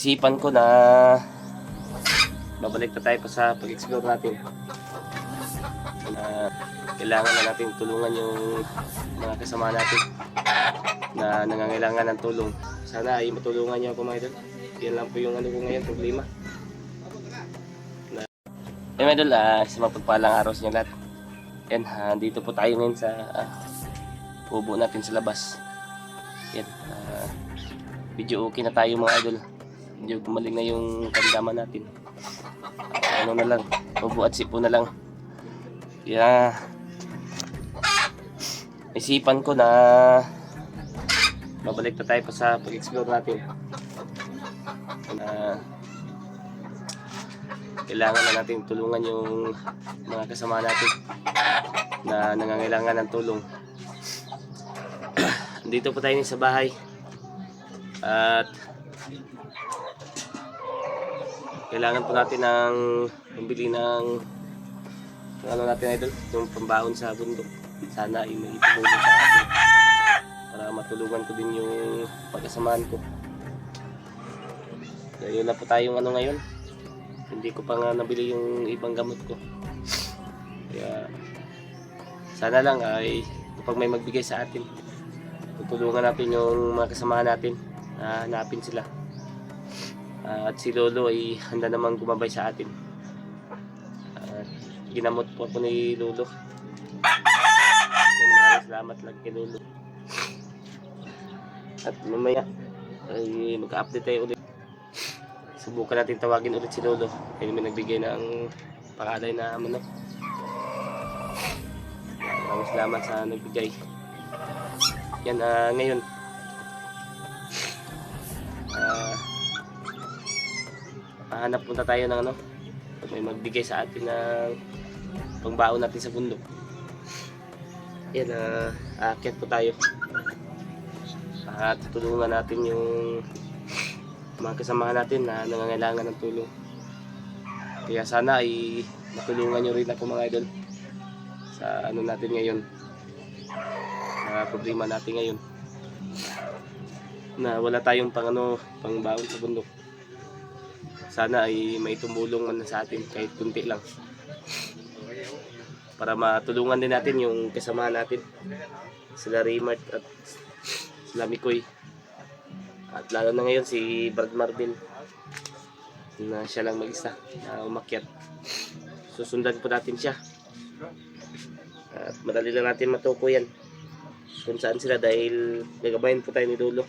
Isipan ko na babalik na tayo pa sa pag-explore natin. Kailangan na natin tulungan yung mga kasama natin na nangangailangan ng tulong. Sana ay matulungan niyo ako, mga idol. Yan lang po yung ano ko ngayon, problema. Mga idol, sa mapagpalang araw sa inyo lahat. Yan, dito po tayo ngayon sa pubo natin sa labas. Yan, medyo okay na tayo, mga idol. Medyo gumaling na yung kamdaman natin. Ano na lang, ubo at sipo na lang. Kaya isipan ko na babalik na tayo pa sa pag-explore natin. Kailangan na natin tulungan yung mga kasama natin na nangangailangan ng tulong. Dito po tayo sa bahay at kailangan po natin ng pambili ng ano natin, idol, yung pambaon sa bundok. Sana ay may tumulong sa atin para matulungan ko din yung pagkasamahan ko. Dahil na po tayong ano ngayon, hindi ko pa nga nabili yung ibang gamot ko. Kaya sana lang ay kapag may magbigay sa atin, tutulungan natin yung mga kasamahan natin na hanapin sila. At si Lolo ay handa namang gumabay sa atin. Ginamot po ako ni Lolo. Maraming salamat lang kay Lolo. At mamaya ay mag-update tayo ulit. Subukan natin tawagin ulit si Lolo. Kaya may nagbigay ng pangalay na ano. Maraming salamat sa nagbigay. Yan, ngayon hanap punta tayo ng ano, may magbigay sa atin ng pangbaon natin sa bundok. Yan, aakyat po tayo at tutulungan natin yung mga kasamahan natin na nangangailangan ng tulong. Kaya sana ay matulungan nyo rin ako, mga idol, sa ano natin ngayon, sa problema natin ngayon na wala tayong pangbaon sa bundok. Sana ay may tumulong man sa atin kahit kunti lang para matulungan din natin yung kasama natin, sila Raymart at sila Mikoy, at lalo na ngayon si Brad Marvin na siya lang mag-isa na umakyat. Susundan po natin siya at madali lang natin matukoy yan kung saan sila dahil gagabayan po tayo ni Lolo.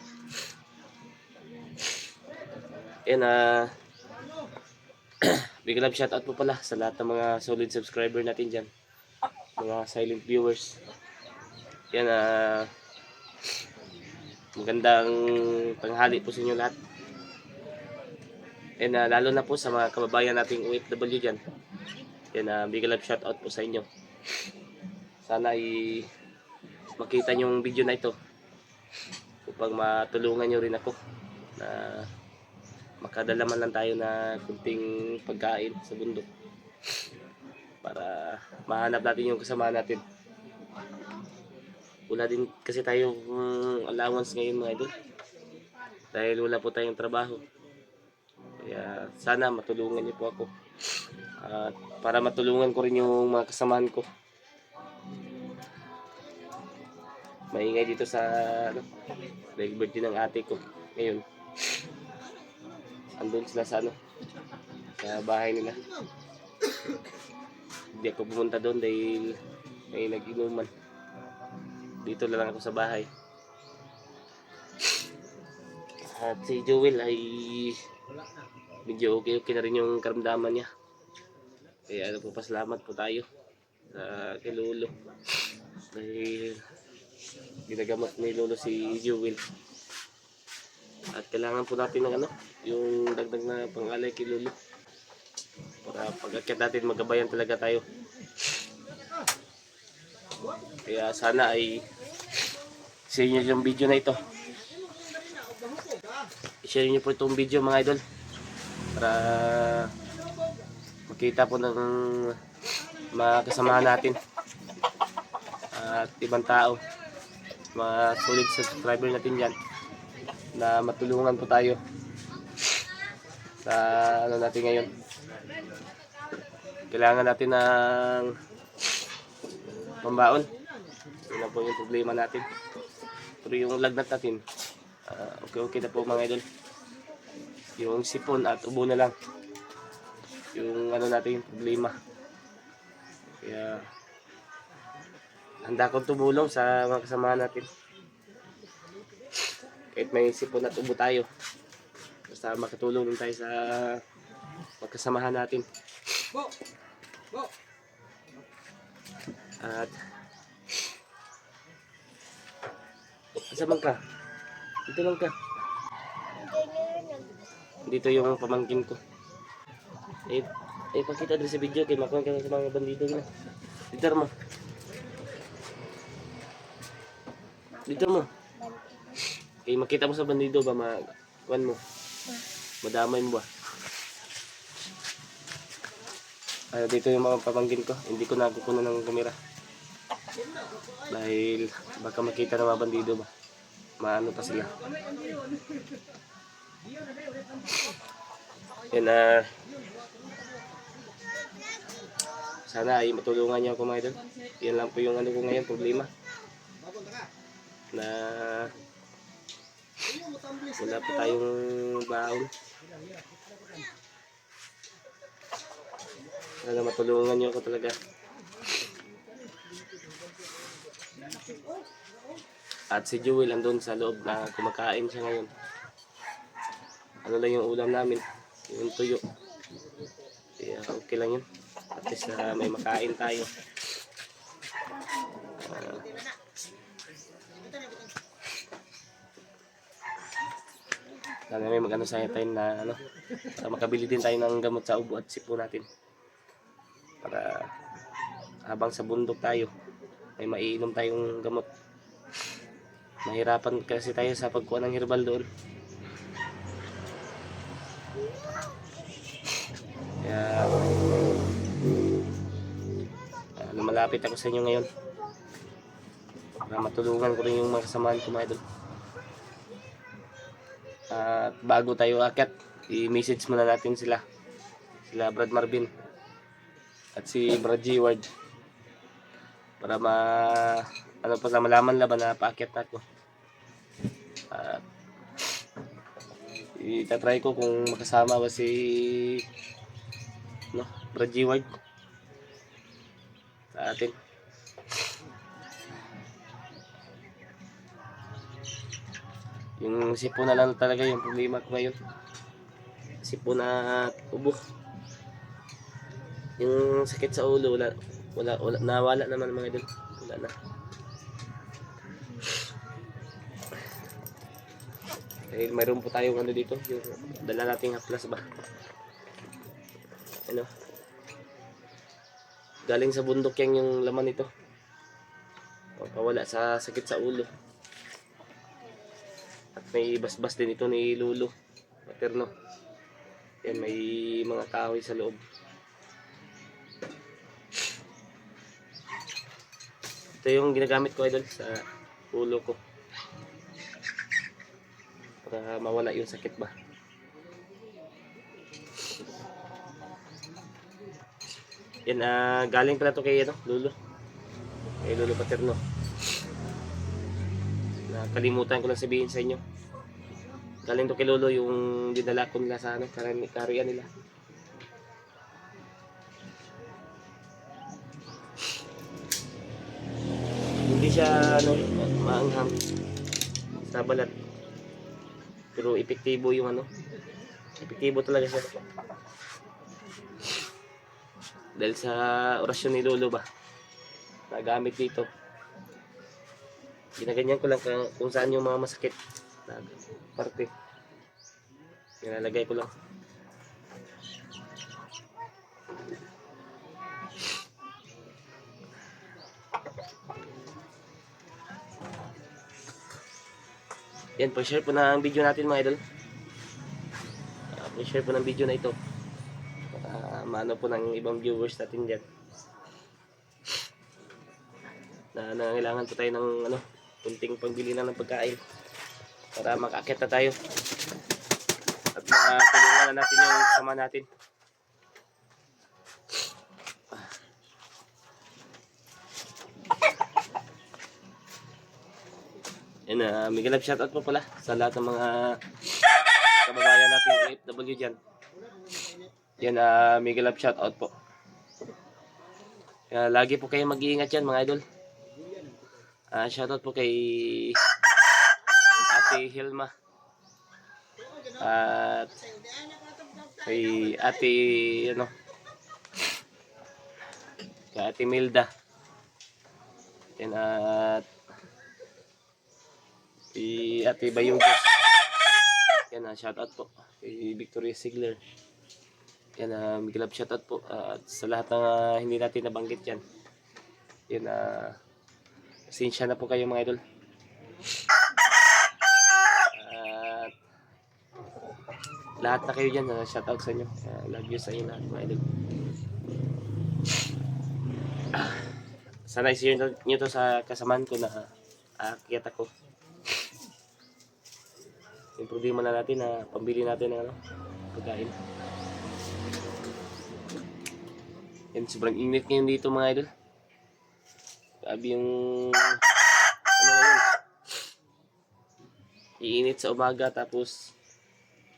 Yan, big love shoutout po pala sa lahat ng mga solid subscriber natin dyan, mga silent viewers. Yan, magandang tanghali po sa inyo lahat. And lalo na po sa mga kababayan nating OFW dyan. Yan, big love shoutout po sa inyo. Sana ay makita nyo yung video na ito upang matulungan nyo rin ako na makadala man lang tayo na kunting pagkain sa bundok para mahanap natin yung kasama natin. Wala din kasi tayong allowance ngayon, mga idol, dahil wala po tayong trabaho. Kaya sana matulungan niyo po ako at para matulungan ko rin yung mga kasamahan ko. Maingay dito sa like birthday ng ate ko ngayon. Andun sila sa sa bahay nila. Hindi ako pumunta doon dahil may nag-inuman. Dito lang ako sa bahay. At si Joel ay medyo okay na rin yung karamdaman niya. Kaya po, pasalamat po tayo kay Lolo dahil ginagamot ni Lolo si Joel. At kailangan po natin ng yung dagdag na pangalay kay Lolo para pag-akyat natin magabayan talaga tayo. Kaya sana ay share nyo yung video na ito. I-share nyo po itong video, mga idol, para makita po ng mga kasamahan natin at ibang tao, mga solid subscriber natin dyan, na matulungan po tayo sa ano natin ngayon. Kailangan natin ng pambaon. Yun lang po yung problema natin. Pero yung lagnat natin, okay na po mga idol. Yung sipon at ubo na lang yung ano natin yung problema. Kaya handa akong tumulong sa mga kasamahan natin. Kahit may sipon at ubo tayo, basta makatulong din tayo sa magkasamahan natin. At saan ka? Dito lang ka. Dito yung pamangkin ko. Pakita din sa video kay makuha ka sa mga bandido na. Dito mo. Dito mo. Kay makita mo sa bandido ba kuan mo. Madamay mo ba? Dito yung mga pamangkin ko. Hindi ko nakukunan ng kamera. Dahil baka makita ng mga bandido ba. Maano pa sila. Yan sana ay matulungan niyo ako mga idol. Yan lang po yung ano ko ngayon, problema. Na wala pa tayong baon. Sana matulungan niyo ako talaga. At si Jewel andun sa loob na kumakain siya ngayon. Ano lang yung ulam namin, yung tuyo. Kaya okay lang yun. At least may makain tayo. Sana may mag-ano sa tayo na ano, para makabili din tayo ng gamot sa ubo at sipo natin. Para habang sa bundok tayo, may maiinom tayong gamot. Mahirapan kasi tayo sa pagkuha ng herbal doon. Kaya lumalapit ako sa inyo ngayon para matulungan ko rin yung mga kasamahan ko mga idol. At bago tayo aakyat, i-message muna natin sila Brad Marvin at si Brad G-Ward para malaman lang ba na paakyat na ako. At itatry ko kung makasama ba si Brad G-Ward sa atin. Yung sipon na lang talaga yung problema ko ngayon. Sipon at ubo. Yung sakit sa ulo wala nawala naman mga idol. Wala na. Dahil mayroon po tayong ano dito, yung dala nating haplas ba. Ano? Galing sa bundok yung laman nito. Pawala sa sakit sa ulo. At may basbas din ito ni Lolo Paterno. Yan, may mga kahoy sa loob. Ito yung ginagamit ko idol sa ulo ko. Para mawala yung sakit ba. Yan, galing pala to kay Lolo. Kay Lolo Paterno. Nakalimutan ko lang sabihin sa inyo. Galing to kay Lolo yung dinala ko nila sa kariyan nila. Hindi siya maanghang sa balat. Pero epektibo yung epektibo talaga siya. Dahil sa orasyon ni Lolo ba, nagamit dito. Ginaganyan ko lang kung saan yung mga masakit na parte. Nilalagay ko lang. Yan, pa-share po na ang video natin mga idol. Pa-share po ng video na ito. Maano po ng ibang viewers natin dyan. Na nangangailangan po tayo ng kunting pangbili na ng pagkain para makaakyat na tayo at matulungan muna natin yung kasama natin. Yan, mega love shoutout po pala sa lahat ng mga kababayan natin OFW dyan. Yan, mega love shoutout po. Kaya lagi po kayo mag-iingat yan mga idol. Shoutout po kay Ate Hilma at kay Ate kay Ate Milda. Yan, at kay Ate Bayugos. Yan, shoutout po kay Victoria Sigler. Yan, big love shoutout po at sa lahat ng hindi natin nabanggit yan. Yan, pasensya na po kayo mga idol. At lahat na kayo dyan, shoutout sa inyo. Love you sa inyo lahat mga idol. Sana i-share nyo to sa kasamaan ko na aakyat ako. Yung problema na natin na pambili natin ng pagkain. Yan, sobrang init ngayon dito mga idol. Grabe yung ngayon. Iinit sa umaga tapos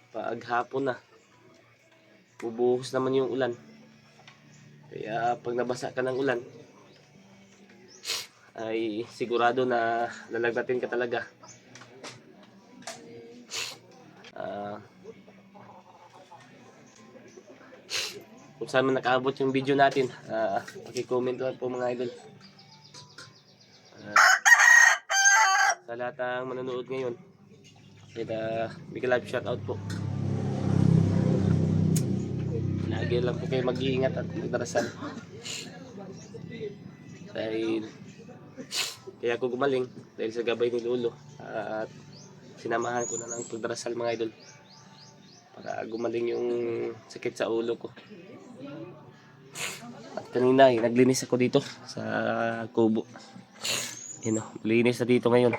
paghapon na bubuhos naman yung ulan. Kaya pag nabasa ka ng ulan ay sigurado na lalagnatin ka talaga. Kung saan man nakaabot yung video natin, paki-comment lang po mga idol. Sa lahat ng manonood ngayon, big love shoutout po. Lagi lang po kayo mag-iingat at magdarasal. Dahil kaya ako gumaling dahil sa gabay ni Lolo at sinamahan ko na ng pagdarasal mga idol para gumaling yung sakit sa ulo ko. At kanina naglinis ako dito sa kubo. Linis na dito ngayon.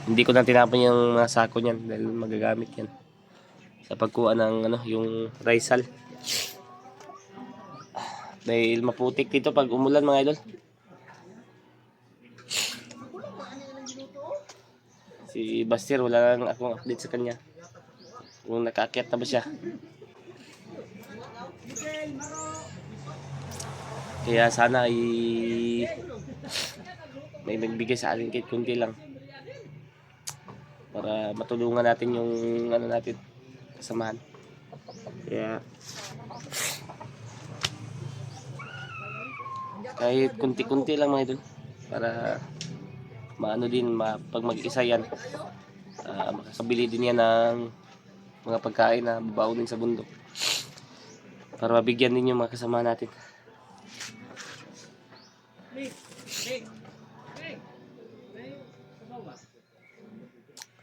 Hindi ko na tinapon yung mga sako niyan dahil magagamit yan sa pagkuha ng yung risal. Dahil maputik dito pag umulan mga idol. Si Bastier, wala lang akong update sa kanya. Kung nakaakyat na ba siya. Kaya sana ay may nagbigay sa akin kahit kunti lang. Para matulungan natin yung natin, kasamahan. Kaya kahit kunti-kunti lang mga idol. Para maano din, pag mag-isa yan, makakabili din yan ng mga pagkain na babaunin sa bundok para mabigyan din yung mga kasama natin.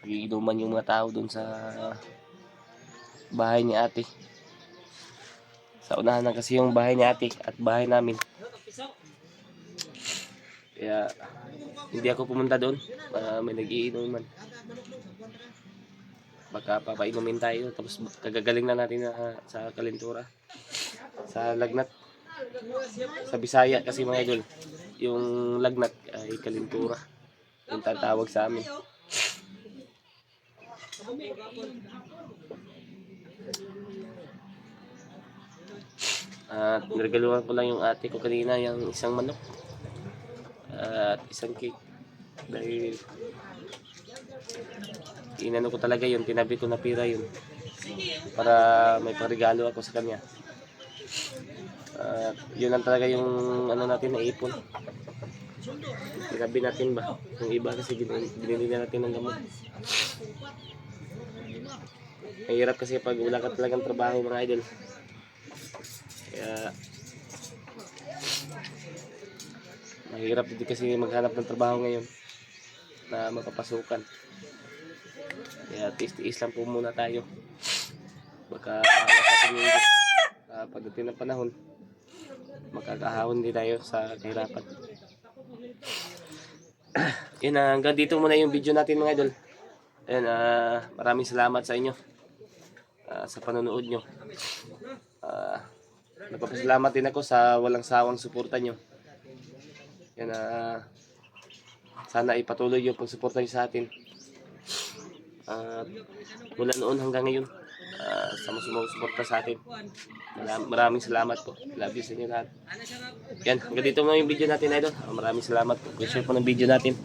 Iinuman yung mga tao dun sa bahay ni ate. Sa unahan na kasi yung bahay ni ate at bahay namin. Kaya hindi ako pumunta doon. May nag-iinuman. Baka papainumin tayo tapos kagagaling na natin sa kalentura, sa lagnat. Sa Bisaya kasi mga idol, yung lagnat ay kalentura, yung tatawag sa amin. At niregaluhan ko lang yung ate ko kanina yung isang manok at isang cake dahil inano ko talaga yun, tinabi ko na pira yun para may pangregalo ako sa kanya. Yun lang talaga yung natin na ipon. Tinabi natin ba? Yung iba kasi binili na natin ng gamot. Mahirap kasi pag wala ka talagang trabaho mga idol. Kaya mahirap din kasi maghanap ng trabaho ngayon na mapapasukan. Kaya tiis-tiis lang po muna tayo. Baka sa yung pagdating ng panahon, makakahawon din tayo sa kahirapan. Yan, hanggang dito muna yung video natin mga idol. Ayan, maraming salamat sa inyo sa panonood nyo. Nagpapasalamat din ako sa walang sawang suporta nyo. Yan, sana ipatuloy yung pagsuporta nyo sa atin. Mula noon hanggang ngayon, sa sumusuporta sa atin. Maraming salamat po. Love you sa inyo lahat. Yan, hanggang dito mo yung video natin, idol. Maraming salamat po. Share po ng video natin.